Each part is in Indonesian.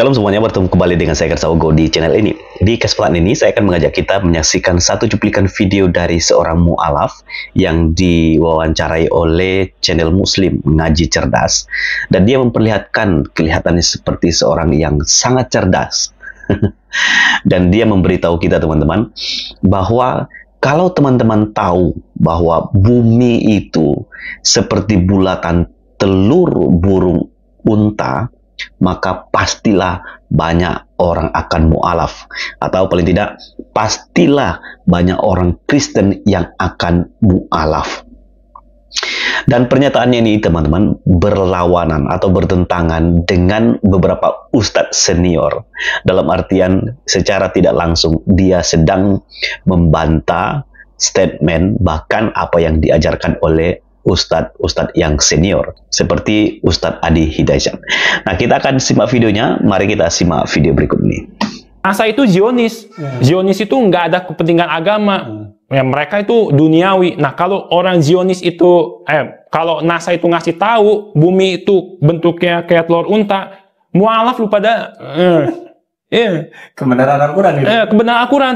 Shalom semuanya, bertemu kembali dengan saya Kersaogo di channel ini. Di kesempatan ini saya akan mengajak kita menyaksikan satu cuplikan video dari seorang mu'alaf yang diwawancarai oleh channel Muslim Ngaji Cerdas, dan dia memperlihatkan kelihatannya seperti seorang yang sangat cerdas. Dan dia memberitahu kita teman-teman bahwa kalau teman-teman tahu bahwa bumi itu seperti bulatan telur burung unta, maka pastilah banyak orang akan mu'alaf, atau paling tidak pastilah banyak orang Kristen yang akan mu'alaf. Dan pernyataannya ini teman-teman berlawanan atau bertentangan dengan beberapa ustadz senior, dalam artian secara tidak langsung dia sedang membantah statement bahkan apa yang diajarkan oleh ustadz yang senior seperti Ustadz Adi Hidayat. Nah, kita akan simak videonya. Mari kita simak video berikut ini. NASA itu Zionis. Zionis itu nggak ada kepentingan agama. Ya, mereka itu duniawi. Nah, kalau orang Zionis itu, kalau NASA itu ngasih tahu bumi itu bentuknya kayak telur unta, mualaf lu pada. Kebenaran Al-Quran gitu. Kebenaran Al-Quran.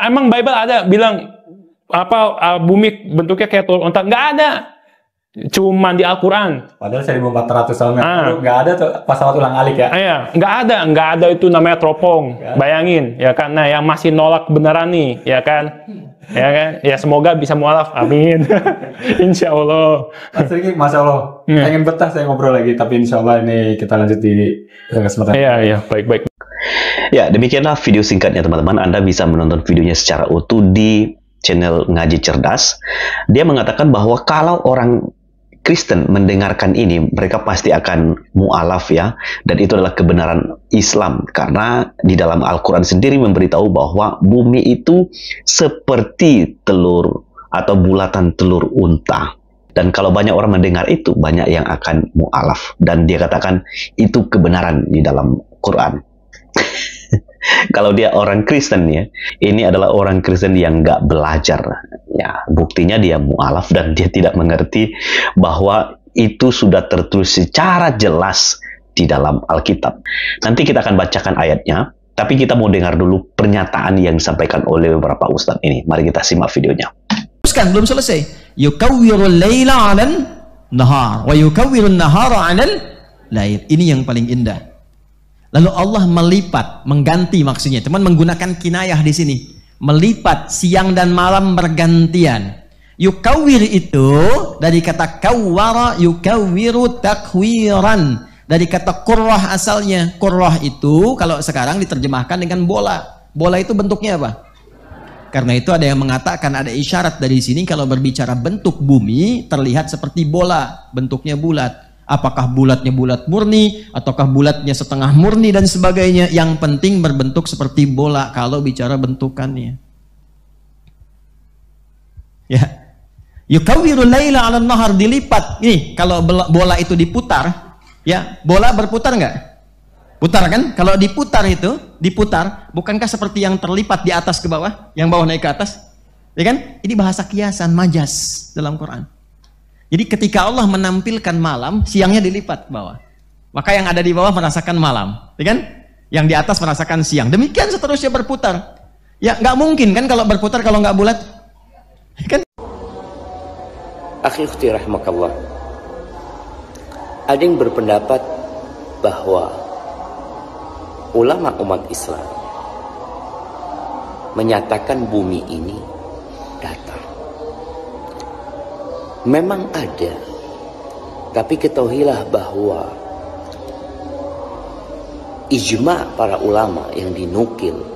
Emang Bible ada bilang apa bumi bentuknya kayak telur unta? Nggak ada. Cuman di Al-Quran. Padahal 1400 tahun yang lalu nggak ada tuh pesawat ulang-alik ya. Iya, nggak ada itu namanya teropong. Bayangin, ya kan? Nah, yang masih nolak kebenaran nih, ya kan? Ya kan? Ya semoga bisa mualaf, amin. Insya Allah. Mas Riki, Masya Allah, pengen betah saya ngobrol lagi, tapi Insya Allah ini kita lanjut di kesempatan. Iya, baik. Ya, demikianlah video singkatnya teman-teman. Anda bisa menonton videonya secara utuh di channel Ngaji Cerdas. Dia mengatakan bahwa kalau orang Kristen mendengarkan ini, mereka pasti akan mu'alaf ya, dan itu adalah kebenaran Islam, karena di dalam Al-Quran sendiri memberitahu bahwa bumi itu seperti telur atau bulatan telur unta. Dan kalau banyak orang mendengar itu, banyak yang akan mu'alaf, dan dia katakan itu kebenaran di dalam Quran. Kalau dia orang Kristen ya, ini adalah orang Kristen yang nggak belajar. Ya, buktinya dia mu'alaf dan dia tidak mengerti bahwa itu sudah tertulis secara jelas di dalam Alkitab. Nanti kita akan bacakan ayatnya, tapi kita mau dengar dulu pernyataan yang disampaikan oleh beberapa ustadz ini. Mari kita simak videonya. Teruskan, belum selesai. Yukawwirul laila 'alan nahar wa yukawwirun nahara 'alal lail. Ini yang paling indah. Lalu Allah melipat, mengganti maksudnya. Teman menggunakan kinayah di sini. Melipat siang dan malam bergantian. Yukawwir itu dari kata kawwara yukawwiru takwiran. Dari kata qurrah asalnya. Qurrah itu kalau sekarang diterjemahkan dengan bola. Bola itu bentuknya apa? Karena itu ada yang mengatakan, ada isyarat dari sini kalau berbicara bentuk bumi terlihat seperti bola, bentuknya bulat. Apakah bulatnya bulat murni, ataukah bulatnya setengah murni dan sebagainya. Yang penting berbentuk seperti bola kalau bicara bentukannya. Ya. Yukawwirul laila 'alan nahar, dilipat. Ini kalau bola itu diputar, ya, bola berputar nggak? Putar kan? Kalau diputar itu, diputar, bukankah seperti yang terlipat di atas ke bawah, yang bawah naik ke atas? Ya kan? Ini bahasa kiasan, majas dalam Quran. Jadi ketika Allah menampilkan malam, siangnya dilipat ke bawah. Maka yang ada di bawah merasakan malam, ya kan? Yang di atas merasakan siang. Demikian seterusnya berputar. Ya nggak mungkin kan kalau berputar kalau nggak bulat, ya kan? Akhi ukhti rahimakallah, ada yang berpendapat bahwa ulama umat Islam menyatakan bumi ini datar. Memang ada, tapi ketahuilah bahwa ijma' para ulama yang dinukil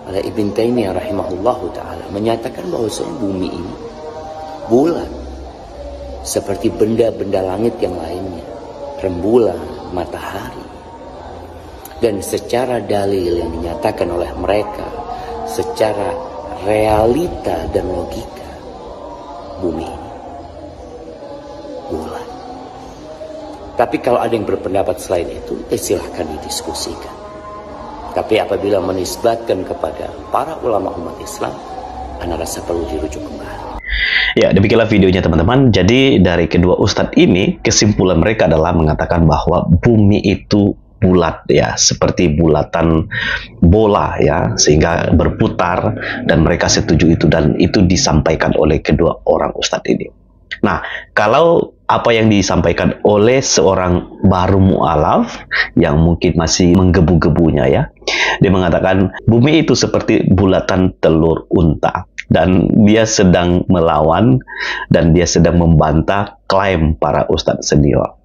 oleh Ibn Taimiyah rahimahullahu ta'ala menyatakan bahwa bumi ini bulat seperti benda-benda langit yang lainnya, rembulan, matahari. Dan secara dalil yang dinyatakan oleh mereka, secara realita dan logika, bumi ini bulan. Tapi kalau ada yang berpendapat selain itu, silahkan didiskusikan. Tapi apabila menisbatkan kepada para ulama umat Islam, ana rasa perlu dirujuk kembali. Ya, demikianlah videonya teman-teman. Jadi dari kedua ustadz ini, kesimpulan mereka adalah mengatakan bahwa bumi itu bulat ya, seperti bulatan bola ya, sehingga berputar, dan mereka setuju itu, dan itu disampaikan oleh kedua orang ustadz ini. Nah, kalau apa yang disampaikan oleh seorang baru mu'alaf yang mungkin masih menggebu-gebunya ya, dia mengatakan bumi itu seperti bulatan telur unta, dan dia sedang melawan dan dia sedang membantah klaim para ustadz senior.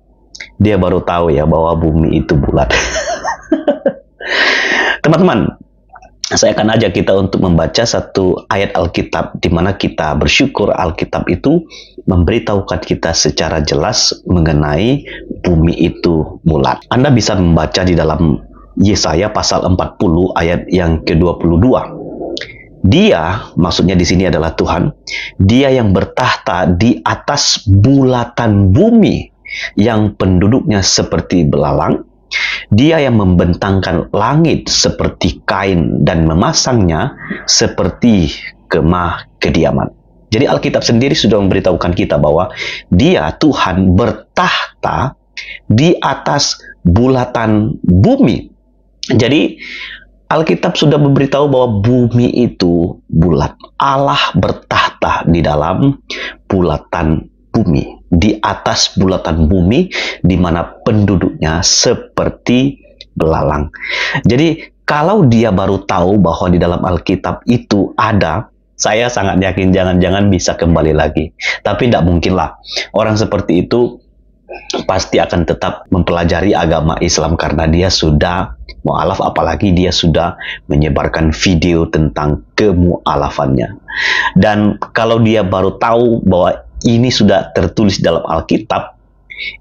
Dia baru tahu ya bahwa bumi itu bulat. Teman-teman, saya akan ajak kita untuk membaca satu ayat Alkitab di mana kita bersyukur Alkitab itu memberitahukan kita secara jelas mengenai bumi itu bulat. Anda bisa membaca di dalam Yesaya pasal 40 ayat yang ke-22. Dia, maksudnya di sini adalah Tuhan, dia yang bertahta di atas bulatan bumi yang penduduknya seperti belalang. Dia yang membentangkan langit seperti kain dan memasangnya seperti kemah kediaman. Jadi Alkitab sendiri sudah memberitahukan kita bahwa dia, Tuhan, bertahta di atas bulatan bumi. Jadi Alkitab sudah memberitahu bahwa bumi itu bulat. Allah bertahta di dalam bulatan bumi, di atas bulatan bumi, di mana penduduknya seperti belalang. Jadi kalau dia baru tahu bahwa di dalam Alkitab itu ada, saya sangat yakin jangan-jangan bisa kembali lagi. Tapi tidak mungkinlah orang seperti itu pasti akan tetap mempelajari agama Islam karena dia sudah mu'alaf, apalagi dia sudah menyebarkan video tentang kemu'alafannya. Dan kalau dia baru tahu bahwa ini sudah tertulis dalam Alkitab,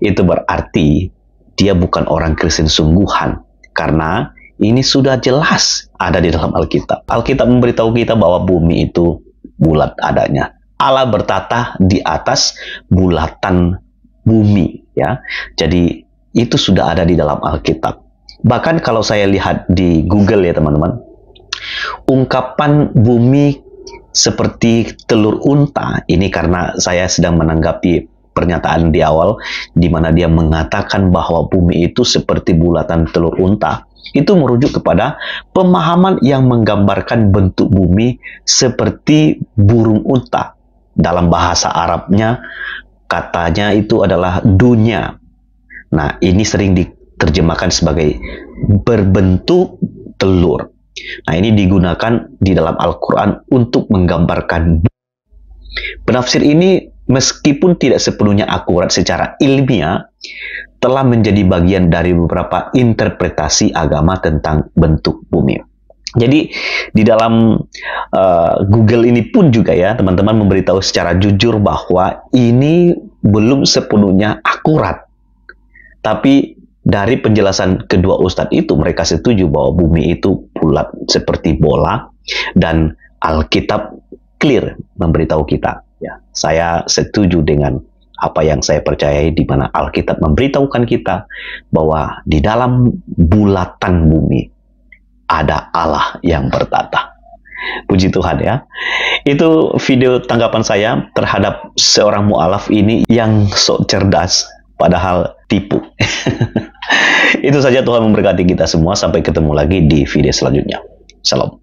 itu berarti dia bukan orang Kristen sungguhan, karena ini sudah jelas ada di dalam Alkitab. Alkitab memberitahu kita bahwa bumi itu bulat adanya. Allah bertata di atas bulatan bumi ya. Jadi itu sudah ada di dalam Alkitab. Bahkan kalau saya lihat di Google ya teman-teman, ungkapan bumi seperti telur unta ini, karena saya sedang menanggapi pernyataan di awal di mana dia mengatakan bahwa bumi itu seperti bulatan telur unta. Itu merujuk kepada pemahaman yang menggambarkan bentuk bumi seperti burung unta. Dalam bahasa Arabnya katanya itu adalah dunya. Nah, ini sering diterjemahkan sebagai berbentuk telur. Nah, ini digunakan di dalam Al-Quran untuk menggambarkan. Penafsir ini meskipun tidak sepenuhnya akurat secara ilmiah, telah menjadi bagian dari beberapa interpretasi agama tentang bentuk bumi. Jadi di dalam Google ini pun juga ya teman-teman memberitahu secara jujur bahwa ini belum sepenuhnya akurat. Tapi dari penjelasan kedua ustadz itu, mereka setuju bahwa bumi itu bulat seperti bola, dan Alkitab clear memberitahu kita. Ya, saya setuju dengan apa yang saya percayai, di mana Alkitab memberitahukan kita bahwa di dalam bulatan bumi ada Allah yang bertata. Puji Tuhan ya. Itu video tanggapan saya terhadap seorang mu'alaf ini yang sok cerdas padahal tipu. Itu saja, Tuhan memberkati kita semua. Sampai ketemu lagi di video selanjutnya. Shalom.